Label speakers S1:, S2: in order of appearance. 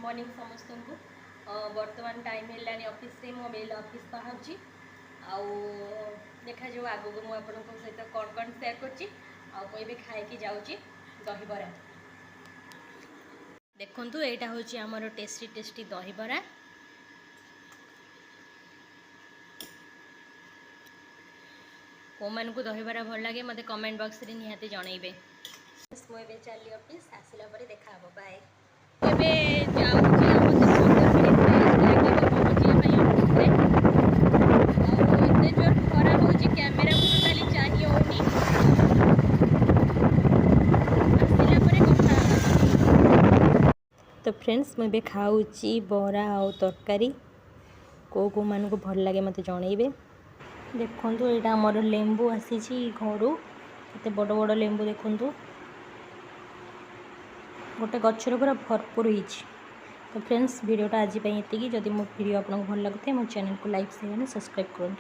S1: Morning समस्त को बर्तमान टाइम है ऑफिस रे मो मेल ऑफिस बाहर आउ देखा जो आगो को मुझे सहित कौन कौन सेयार कर खाई जाऊँगी दहीबरा देखु यहाँ हूँ आमर टेस्टी टेस्टी दहीबरा को मान को दहीबरा भल लगे मत कमेंट बॉक्स रे निहाती जनइबे। मुझे चली ऑफिस आसला पर देखा बाय कैमेरा टोटाली चाहिए होनी तो फ्रेंड्स मुझे खाऊची बरा आउ तरकारी को मान को भल लगे मत जनइबे। देखु यहाँ आमर लेंबू आसी घर केते बड़ बड़ लेंबू देखु गोटे गचर पूरा भरपूर होती। तो फ्रेंड्स वीडियोटा आज ये जदि मो वीडियो आपको भल लगुए मो चैनल को लाइक शेयर सब्सक्राइब करूँ।